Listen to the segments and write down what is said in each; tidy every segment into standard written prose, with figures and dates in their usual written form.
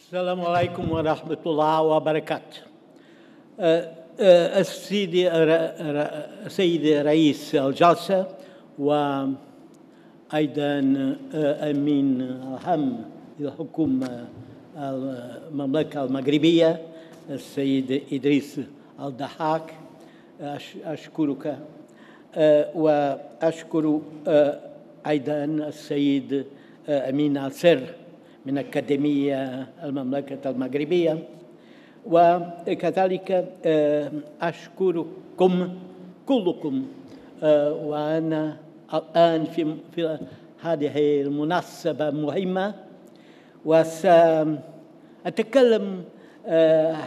السلام عليكم ورحمة الله وبركاته. السيد رئيس الجلسة وأيضا أمين العام للحكومة المملكة المغربية السيد إدريس الضحاك، أشكرك، وأشكر أيضا السيد أمين ناصر من أكاديمية المملكة المغربية، وكذلك أشكركم كلكم. وأنا الآن في هذه المناسبة المهمة، وسأتكلم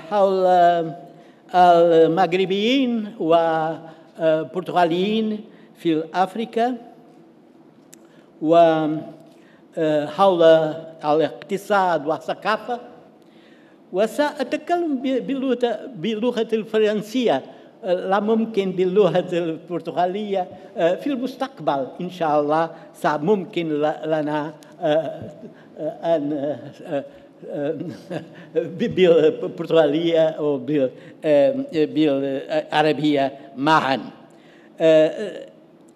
حول المغربيين والبرتغاليين في أفريقيا، وحول الاقتصاد والثقافة، وسأتكلم باللغة الفرنسية، لا ممكن باللغة البرتغالية في المستقبل إن شاء الله. سممكن لنا أن بالبرتغالية أو بالعربية معا.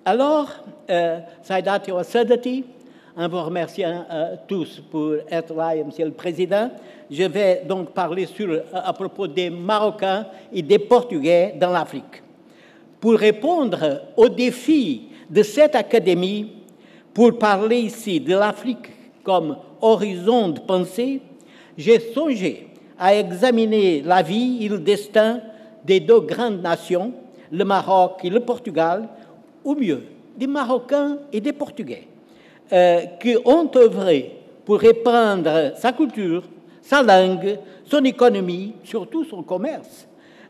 Alors, Saïdati wa Sadati, en vous remerciant tous pour être là, Monsieur le Président, je vais donc parler à propos des Marocains et des Portugais dans l'Afrique. Pour répondre aux défis de cette académie, pour parler ici de l'Afrique comme horizon de pensée, j'ai songé à examiner la vie et le destin des deux grandes nations, le Maroc et le Portugal, ou mieux, des Marocains et des Portugais, qui ont œuvré pour répandre sa culture, sa langue, son économie, surtout son commerce,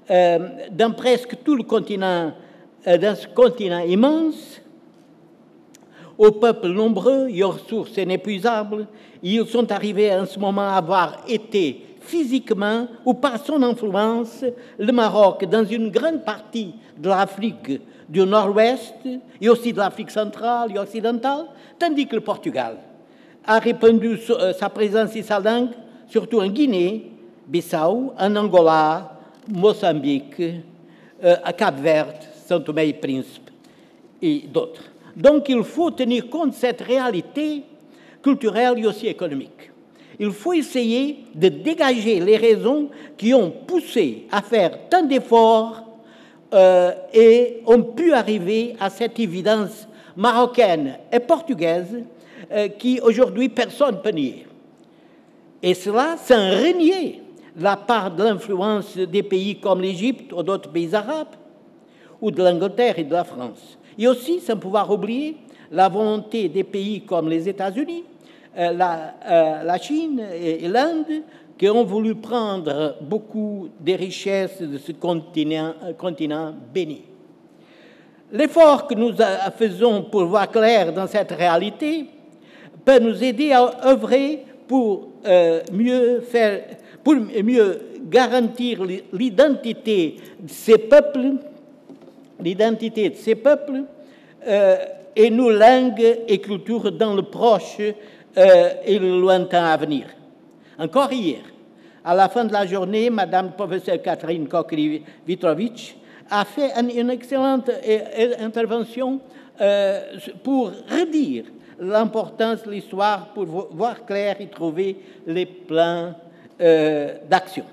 dans presque tout le continent, dans ce continent immense, aux peuples nombreux et aux ressources inépuisables. Ils sont arrivés en ce moment à avoir été physiquement ou par son influence le Maroc dans une grande partie de l'Afrique du Nord-Ouest et aussi de l'Afrique centrale et occidentale, tandis que le Portugal a répandu sa présence et sa langue surtout en Guinée, Bissau, en Angola, Mozambique, à Cap-Vert, São Tomé et Príncipe et d'autres. Donc il faut tenir compte de cette réalité culturelle et aussi économique. Il faut essayer de dégager les raisons qui ont poussé à faire tant d'efforts et ont pu arriver à cette évidence marocaine et portugaise qui aujourd'hui personne ne peut nier. Et cela sans renier la part de l'influence des pays comme l'Égypte ou d'autres pays arabes, ou de l'Angleterre et de la France. Et aussi sans pouvoir oublier la volonté des pays comme les États-Unis, la Chine et l'Inde, qui ont voulu prendre beaucoup des richesses de ce continent béni. L'effort que nous faisons pour voir clair dans cette réalité peut nous aider à œuvrer pour mieux garantir l'identité de ces peuples, et nos langues et cultures dans le proche et le lointain avenir. Encore hier, à la fin de la journée, Madame professeure Catherine Kokri-Vitrovic a fait une excellente intervention pour redire l'importance de l'histoire, pour voir clair et trouver les plans d'action.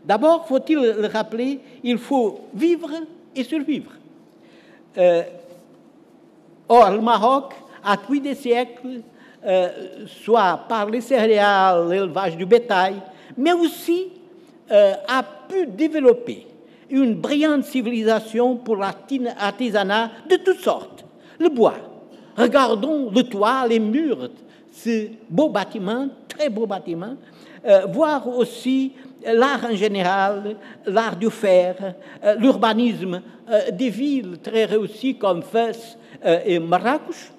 D'abord, faut-il le rappeler, il faut vivre et survivre. Or, le Maroc, à depuis des siècles, soit par les céréales, l'élevage du bétail, mais aussi a pu développer une brillante civilisation pour l'artisanat de toutes sortes. Le bois. Regardons le toit, les murs, ce beau bâtiment, très beau bâtiment, voir aussi l'art en général, l'art du fer, l'urbanisme des villes très réussies comme Fès et Marrakech,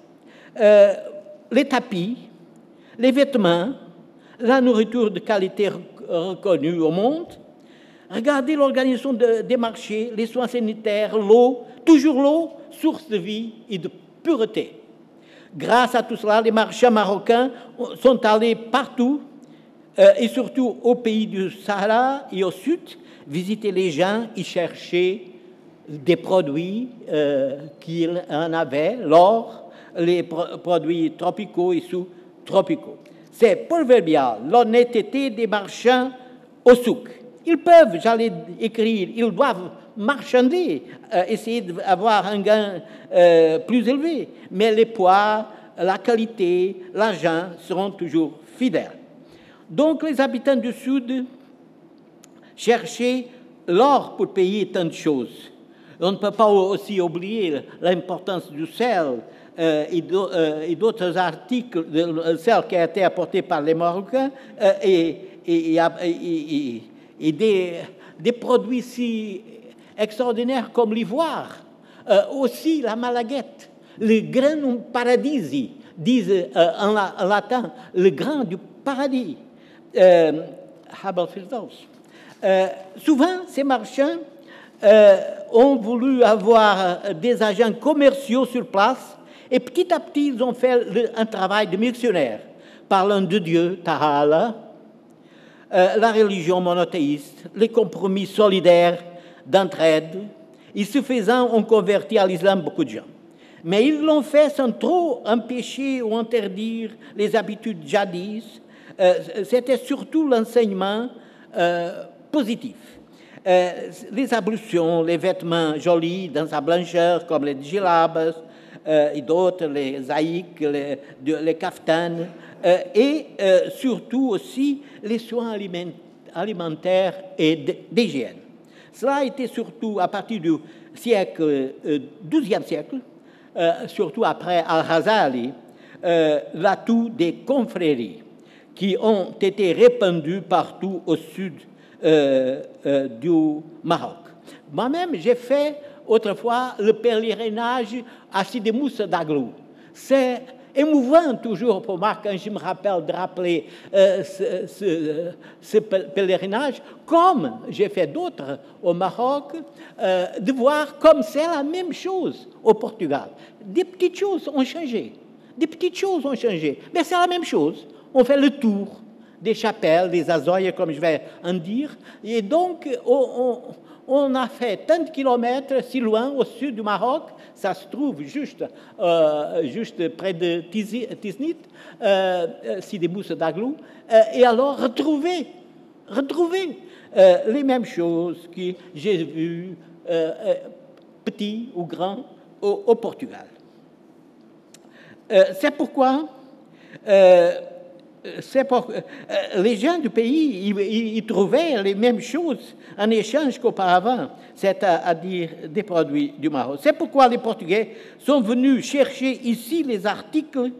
les tapis, les vêtements, la nourriture de qualité reconnue au monde. Regardez l'organisation des marchés, les soins sanitaires, l'eau, toujours l'eau, source de vie et de pureté. Grâce à tout cela, les marchands marocains sont allés partout et surtout au pays du Sahara et au sud, visiter les gens et chercher des produits qu'il en avait, l'or, les produits tropicaux et sous-tropicaux. C'est proverbial, l'honnêteté des marchands au souk. Ils peuvent, j'allais écrire, ils doivent marchander, essayer d'avoir un gain plus élevé, mais les poids, la qualité, l'argent seront toujours fidèles. Donc les habitants du Sud cherchaient l'or pour payer tant de choses. On ne peut pas aussi oublier l'importance du sel et d'autres articles, le sel qui a été apporté par les Marocains et des produits si extraordinaires comme l'ivoire, aussi la malaguette, le granum paradisi, disent en latin, le grain du paradis. Souvent, ces marchands ont voulu avoir des agents commerciaux sur place et petit à petit, ils ont fait un travail de missionnaire, parlant de Dieu, Ta'ala, la religion monothéiste, les compromis solidaires d'entraide. Et ce faisant, on convertit à l'islam beaucoup de gens. Mais ils l'ont fait sans trop empêcher ou interdire les habitudes jadis. C'était surtout l'enseignement positif. Les ablutions, les vêtements jolis dans sa blancheur, comme les djellabas et d'autres, les aïks, les kaftanes, et surtout aussi les soins alimentaires et d'hygiène. Cela a été surtout à partir du siècle, XIIe siècle, surtout après Al-Ghazali, l'atout des confréries qui ont été répandues partout au sud du Maroc. Moi-même, j'ai fait autrefois le pèlerinage à Sidi Moussa d'Aglou. C'est émouvant toujours pour moi quand je me rappelle de rappeler ce pèlerinage, comme j'ai fait d'autres au Maroc, de voir comme c'est la même chose au Portugal. Des petites choses ont changé, mais c'est la même chose. On fait le tour des chapelles, des Azoyes, comme je vais en dire, et donc on a fait tant de kilomètres si loin au sud du Maroc, ça se trouve juste près de Tiznit, Sidi Moussa d'Aglou, et alors retrouver les mêmes choses que j'ai vues, petits ou grands, au Portugal. C'est pourquoi les gens du pays, ils trouvaient les mêmes choses en échange qu'auparavant, c'est-à-dire des produits du Maroc. C'est pourquoi les Portugais sont venus chercher ici les articles.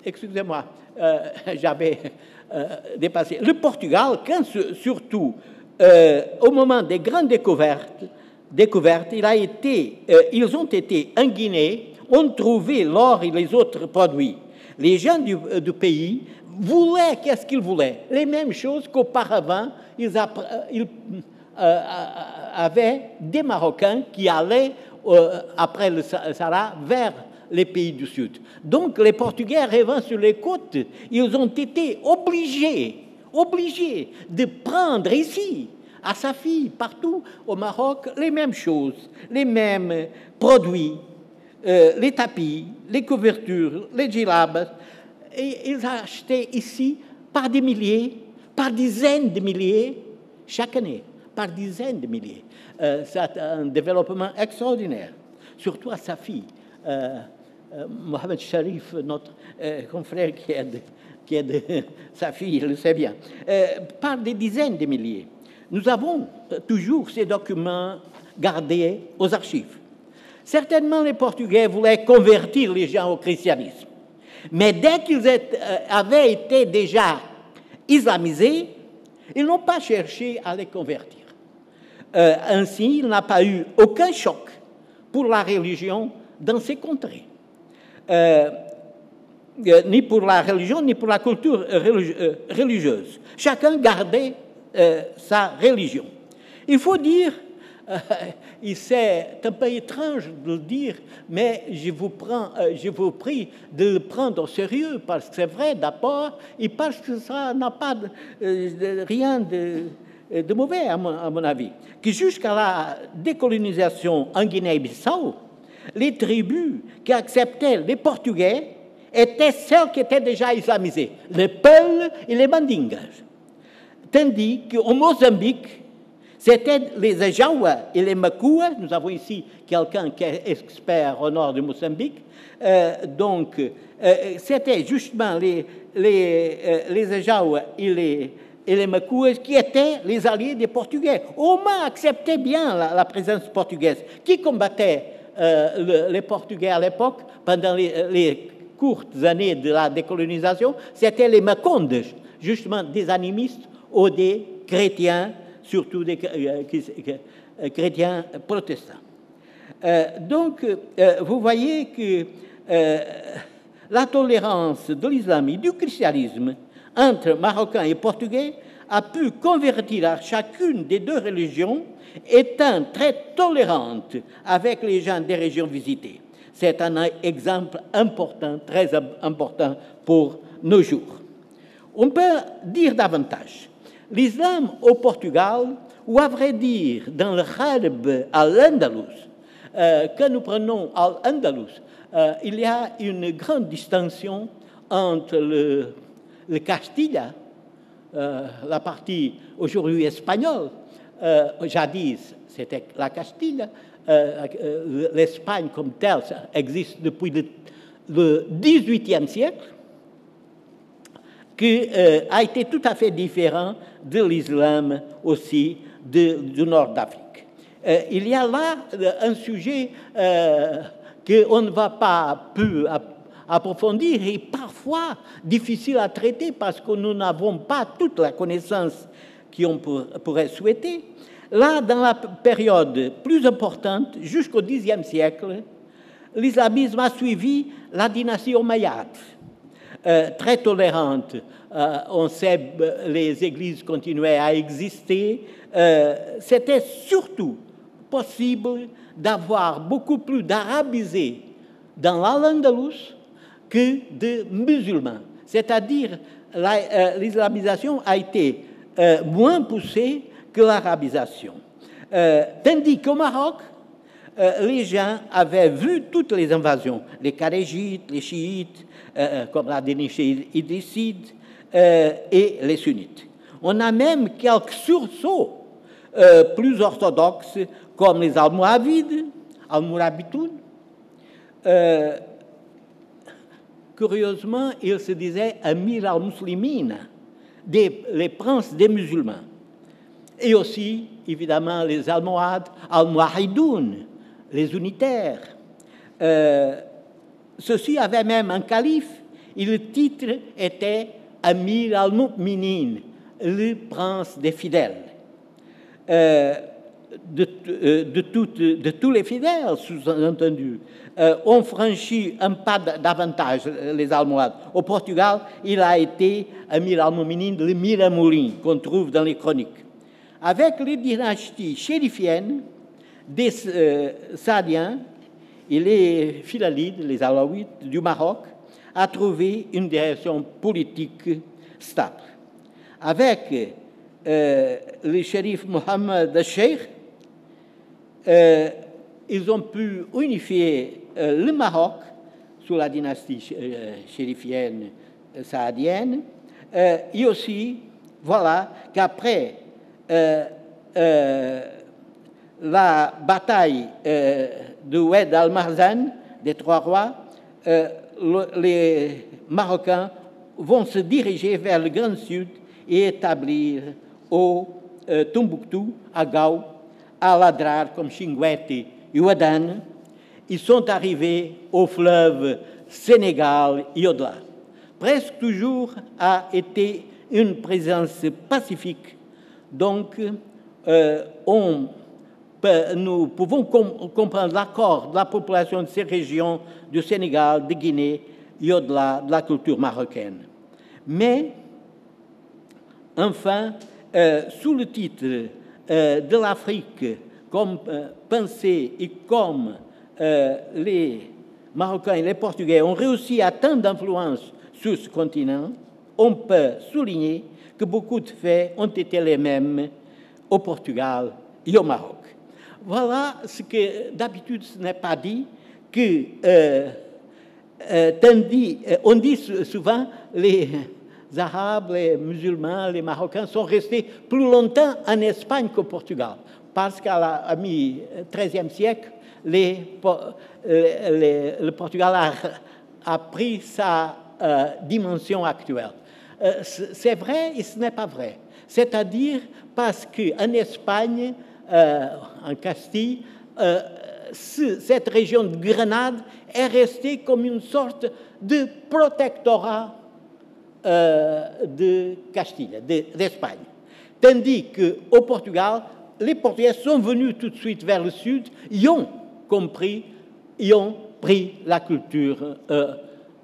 Excusez-moi, j'avais dépassé. Le Portugal, quand surtout au moment des grandes découvertes, ils ont été en Guinée, ont trouvé l'or et les autres produits. Les gens du pays voulaient, qu'est-ce qu'ils voulaient? Les mêmes choses qu'auparavant, ils avaient des Marocains qui allaient, après le Sahara, vers les pays du Sud. Donc, les Portugais arrivant sur les côtes, ils ont été obligés de prendre ici, à Safi, partout au Maroc, les mêmes choses, les mêmes produits, les tapis, les couvertures, les djellabas, et ils achetaient ici par des milliers, par dizaines de milliers, chaque année, par dizaines de milliers. C'est un développement extraordinaire, surtout à Safi. Mohamed Sharif, notre confrère qui est de Safi, il le sait bien, par des dizaines de milliers. Nous avons toujours ces documents gardés aux archives. Certainement, les Portugais voulaient convertir les gens au christianisme. Mais dès qu'ils avaient été déjà islamisés, ils n'ont pas cherché à les convertir. Ainsi, il n'a pas eu aucun choc pour la religion dans ces contrées. Ni pour la religion, ni pour la culture religieuse. Chacun gardait sa religion. Il faut dire C'est un peu étrange de le dire, mais je vous prie de le prendre au sérieux, parce que c'est vrai d'abord, et parce que ça n'a pas rien de mauvais, à mon avis. Que jusqu'à la décolonisation en Guinée-Bissau, les tribus qui acceptaient les Portugais étaient celles qui étaient déjà islamisées, les Peuls et les Mandingas. Tandis qu'au Mozambique, c'était les Ajawa et les Makua. Nous avons ici quelqu'un qui est expert au nord du Mozambique. C'était justement les Ajawa et les Makua qui étaient les alliés des Portugais. Au moins acceptaient bien la présence portugaise. Qui combattait les Portugais à l'époque, pendant les courtes années de la décolonisation? C'était les Macondes, justement des animistes ou des chrétiens, surtout des chrétiens protestants. Vous voyez que la tolérance de l'islam et du christianisme entre Marocains et Portugais a pu convertir à chacune des deux religions, étant très tolérante avec les gens des régions visitées. C'est un exemple important, très important pour nos jours. On peut dire davantage. L'islam au Portugal, ou à vrai dire dans le Gharb al-Andalus, que nous prenons al-Andalus, il y a une grande distinction entre le Castilla, la partie aujourd'hui espagnole, jadis c'était la Castille, l'Espagne comme telle existe depuis le XVIIIe siècle, qui a été tout à fait différent de l'islam aussi du nord d'Afrique. Il y a là un sujet qu'on ne va pas plus approfondir et parfois difficile à traiter parce que nous n'avons pas toute la connaissance qu'on pourrait souhaiter. Là, dans la période plus importante, jusqu'au Xe siècle, l'islamisme a suivi la dynastie omeyyade. Très tolérante. On sait les églises continuaient à exister. C'était surtout possible d'avoir beaucoup plus d'arabisés dans l'Al-Andalus que de musulmans. C'est-à-dire l'islamisation a été moins poussée que l'arabisation. Tandis qu'au Maroc, les gens avaient vu toutes les invasions, les Kharégites, les chiites, comme la dynastie idrisside, et les sunnites. On a même quelques sursauts plus orthodoxes, comme les Almoravides, Almorabitoun. Curieusement, ils se disaient Amir al-Muslimine, les princes des musulmans. Et aussi, évidemment, les Almohades, Al-Muahidoun, les unitaires. Ceux-ci avaient même un calife, et le titre était Amir al-Mu'minin, le prince des fidèles. De tous les fidèles, sous-entendu, ont franchi un pas davantage, les Almohades. Au Portugal, il a été Amir al-Mu'minin, le Miramoulin, qu'on trouve dans les chroniques. Avec les dynasties chérifiennes des Saadiens et les Philalides, les Alaouites du Maroc, a trouvé une direction politique stable. Avec le shérif Mohammed al-Sheikh, ils ont pu unifier le Maroc sous la dynastie chérifienne saadienne, et aussi, voilà, qu'après la bataille de Oued al-Marzan, des Trois Rois, les Marocains vont se diriger vers le Grand Sud et établir au Tombouctou, à Gao, à Ladrar, comme Chinguetti et Ouadane. Ils sont arrivés au fleuve Sénégal et au-delà. Presque toujours a été une présence pacifique. Donc, nous pouvons comprendre l'accord de la population de ces régions du Sénégal, de Guinée et au-delà de la culture marocaine. Mais, enfin, sous le titre de l'Afrique comme penser et comme les Marocains et les Portugais ont réussi à tant d'influence sur ce continent, on peut souligner que beaucoup de faits ont été les mêmes au Portugal et au Maroc. Voilà ce que d'habitude ce n'est pas dit, que on dit souvent les Arabes, les musulmans, les Marocains sont restés plus longtemps en Espagne qu'au Portugal, parce qu'à la mi-XIIIe siècle, le Portugal a pris sa dimension actuelle. C'est vrai et ce n'est pas vrai. C'est-à-dire parce qu'en Espagne, en Castille, cette région de Grenade est restée comme une sorte de protectorat de Castille, d'Espagne. Tandis qu'au Portugal, les Portugais sont venus tout de suite vers le sud, y ont compris, y ont pris la culture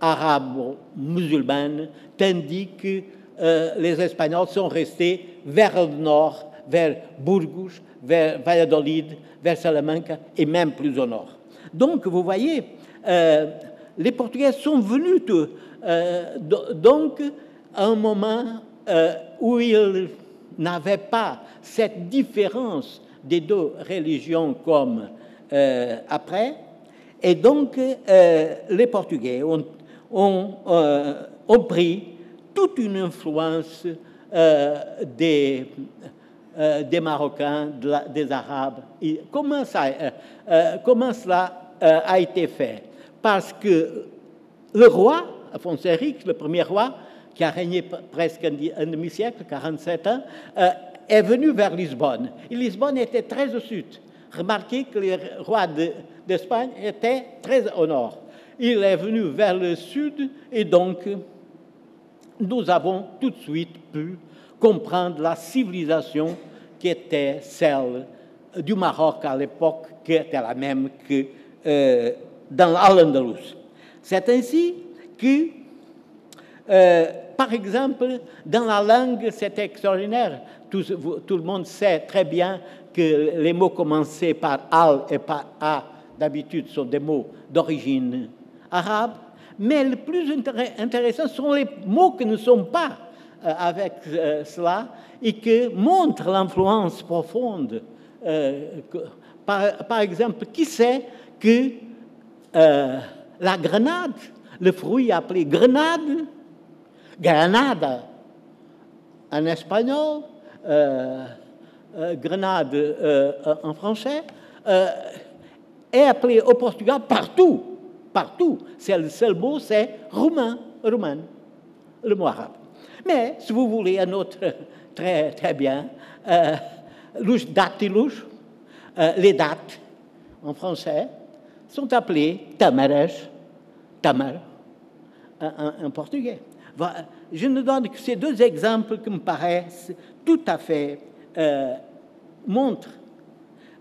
arabo-musulmane, tandis que les Espagnols sont restés vers le nord, vers Burgos, vers Valladolid, vers Salamanca et même plus au nord. Donc, vous voyez, les Portugais sont venus donc à un moment où ils n'avaient pas cette différence des deux religions comme après, et donc les Portugais ont pris toute une influence des Marocains, des Arabes. Et comment cela a été fait? Parce que le roi, Afonso Henriques, le premier roi, qui a régné presque un demi-siècle, 47 ans, est venu vers Lisbonne. Et Lisbonne était très au sud. Remarquez que le roi d'Espagne était très au nord. Il est venu vers le sud et donc nous avons tout de suite pu comprendre la civilisation qui était celle du Maroc à l'époque, qui était la même que dans l'Al-Andalus. C'est ainsi que, par exemple, dans la langue, c'est extraordinaire. Tout le monde sait très bien que les mots commencés par al et par a, d'habitude, sont des mots d'origine arabe. Mais le plus intéressant sont les mots qui ne sont pas avec cela et qui montrent l'influence profonde. Par exemple, qui sait que la grenade, le fruit appelé grenade, granada en espagnol, grenade en français, est appelé au Portugal partout. C'est le seul mot, c'est roumain, le mot arabe. Mais, si vous voulez un autre, très, très bien, datilus, les dates, en français, sont appelées tamares, tamar, en portugais. Je ne donne que ces deux exemples qui me paraissent tout à fait montrent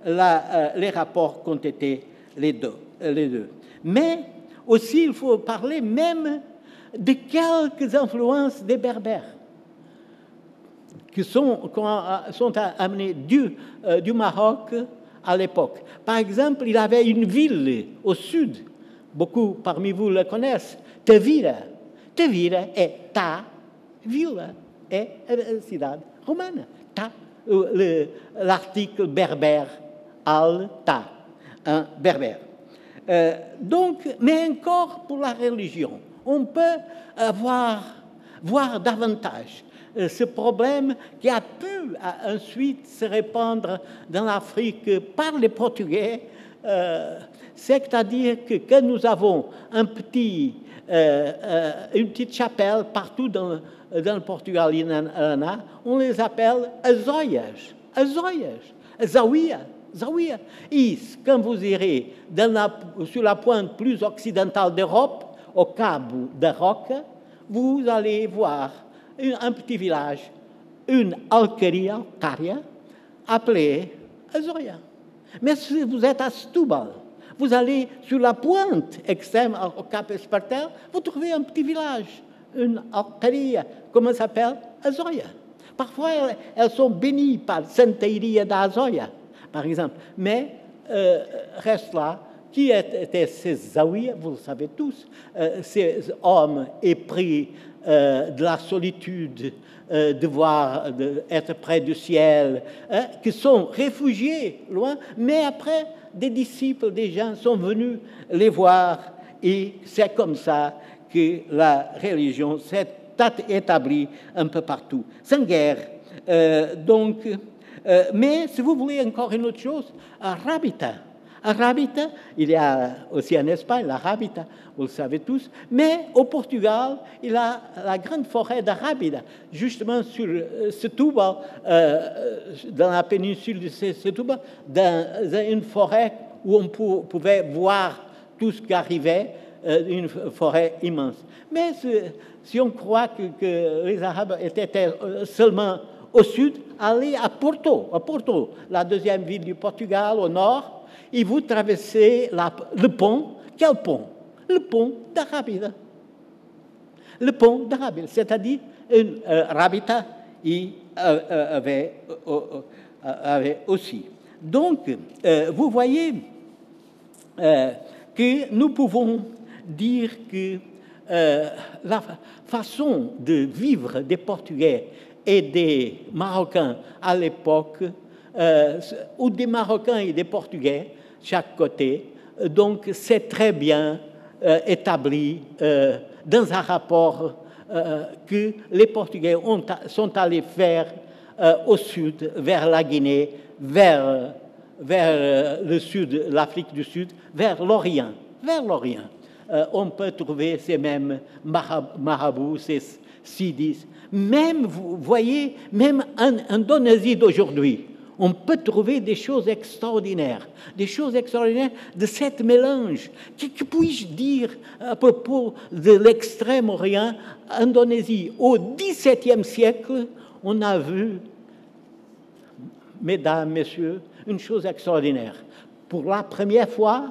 les rapports qu'ont été les deux. Mais aussi, il faut parler même de quelques influences des Berbères qui sont amenées du Maroc à l'époque. Par exemple, il y avait une ville au sud, beaucoup parmi vous le connaissent, Tavira. Tavira est ta ville, est cidade romane. Ta, l'article berbère, al-ta, berbère. Donc, mais encore pour la religion, on peut voir davantage ce problème qui a pu ensuite se répandre dans l'Afrique par les Portugais, c'est-à-dire que quand nous avons une petite chapelle partout dans le Portugal, on les appelle azoias, zawiya. Et quand vous irez sur la pointe plus occidentale d'Europe, au Cap de Roca, vous allez voir un petit village, une alqueria, appelée Azoia. Mais si vous êtes à Setúbal, vous allez sur la pointe extrême au Cap Espartel, vous trouvez un petit village, une alqueria, comment ça s'appelle? Azoia. Parfois, elles sont bénies par Santa Iria d'Azoia, par exemple. Mais reste là, qui étaient ces zaouïas, vous le savez tous, ces hommes épris de la solitude, être près du ciel, qui sont réfugiés loin, mais après, des disciples, des gens sont venus les voir, et c'est comme ça que la religion s'est établie un peu partout, sans guerre. Mais si vous voulez encore une autre chose, Arabita, il y a aussi en Espagne la Rabita, vous le savez tous, mais au Portugal, il y a la grande forêt d'Arabida, justement sur Setúbal, dans la péninsule de Setúbal, dans une forêt où on pouvait voir tout ce qui arrivait, une forêt immense. Mais si on croit que les Arabes étaient seulement au sud, allez à Porto, la deuxième ville du Portugal, au nord, et vous traversez le pont. Quel pont? Le pont d'Arabida. Le pont d'Arabida, c'est-à-dire Rabita avait aussi. Donc, vous voyez que nous pouvons dire que la façon de vivre des Portugais et des Marocains à l'époque, ou des Marocains et des Portugais, chaque côté, donc c'est très bien établi dans un rapport que les Portugais sont allés faire au sud, vers la Guinée, vers le sud, l'Afrique du Sud, vers l'Orient. On peut trouver ces mêmes marabouts, ces sidis. Même, vous voyez, même en Indonésie d'aujourd'hui, on peut trouver des choses extraordinaires de cet mélange. Que puis-je dire à propos de l'Extrême-Orient, Indonésie? Au XVIIe siècle, on a vu, mesdames, messieurs, une chose extraordinaire. Pour la première fois,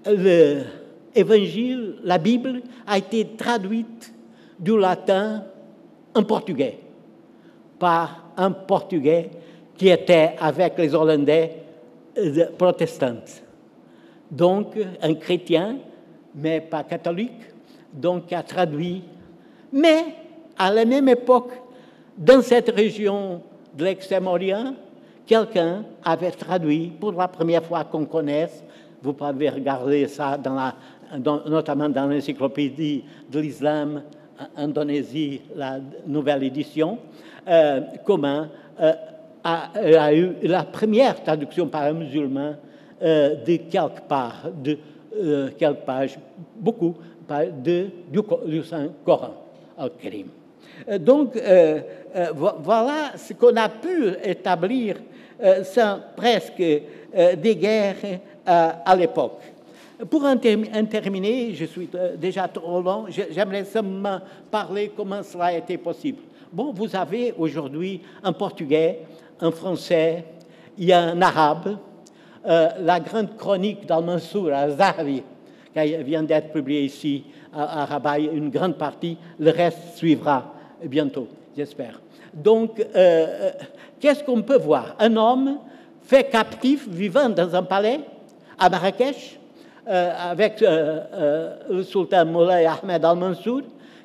l'Évangile, la Bible, a été traduite du latin en portugais, par un Portugais qui était avec les Hollandais protestants. Donc, un chrétien, mais pas catholique, donc qui a traduit. Mais, à la même époque, dans cette région de l'Extrême-Orient, quelqu'un avait traduit, pour la première fois qu'on connaisse, vous pouvez regarder ça notamment dans l'encyclopédie de l'islam, Indonésie, la nouvelle édition, comment a eu la première traduction par un musulman de quelques pages, beaucoup, du Saint-Coran, Al-Karim. Donc, voilà ce qu'on a pu établir sans presque des guerres à l'époque. Pour en terminer, je suis déjà trop long, j'aimerais seulement parler comment cela a été possible. Bon, vous avez aujourd'hui un portugais, un français, il y a un arabe, la grande chronique d'Al-Mansour al-Zahawi, qui vient d'être publiée ici à Rabat, une grande partie, le reste suivra bientôt, j'espère. Donc, qu'est-ce qu'on peut voir? Un homme fait captif, vivant dans un palais à Marrakech, avec le sultan Moulay Ahmed al-Mansour,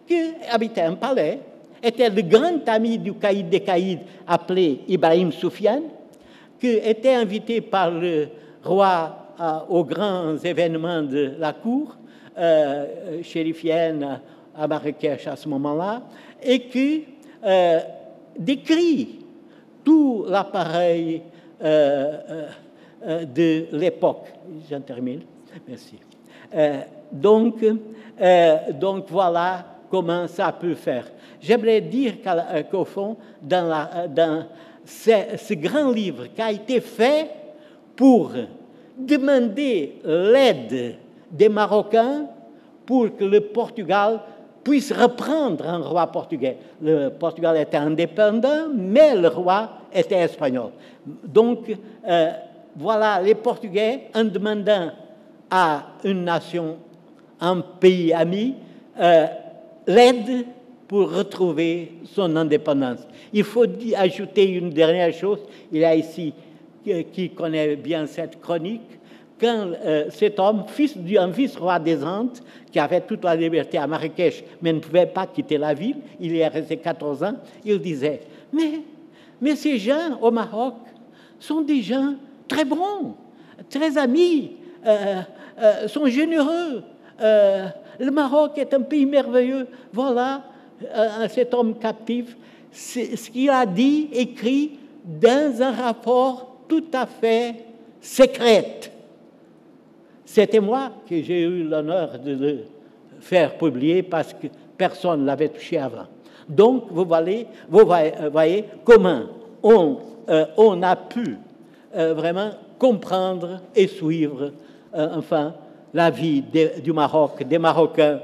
qui habitait un palais, était le grand ami du caïd des caïds appelé Ibrahim Soufiane, qui était invité par le roi aux grands événements de la cour chérifienne à Marrakech à ce moment-là, et qui décrit tout l'appareil de l'époque. J'en termine. Merci. Donc, voilà comment ça peut faire. J'aimerais dire qu'au fond, dans ce grand livre qui a été fait pour demander l'aide des Marocains pour que le Portugal puisse reprendre un roi portugais. Le Portugal était indépendant, mais le roi était espagnol. Donc, voilà, les Portugais, en demandant à une nation, un pays ami, l'aide pour retrouver son indépendance. Il faut ajouter une dernière chose. Il y a ici qui connaît bien cette chronique, quand cet homme, un vice-roi des Andes, qui avait toute la liberté à Marrakech, mais ne pouvait pas quitter la ville, il y est resté 14 ans, il disait, mais ces gens au Maroc sont des gens très bons, très amis, sont généreux. Le Maroc est un pays merveilleux. Voilà cet homme captif, c'est ce qu'il a dit, écrit dans un rapport tout à fait secret. C'était moi que j'ai eu l'honneur de le faire publier parce que personne ne l'avait touché avant. Donc, vous voyez comment on a pu vraiment comprendre et suivre enfin la vie du Maroc, des Marocains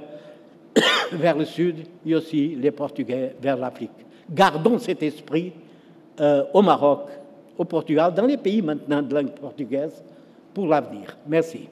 vers le sud et aussi les Portugais vers l'Afrique. Gardons cet esprit au Maroc, au Portugal, dans les pays maintenant de langue portugaise pour l'avenir. Merci.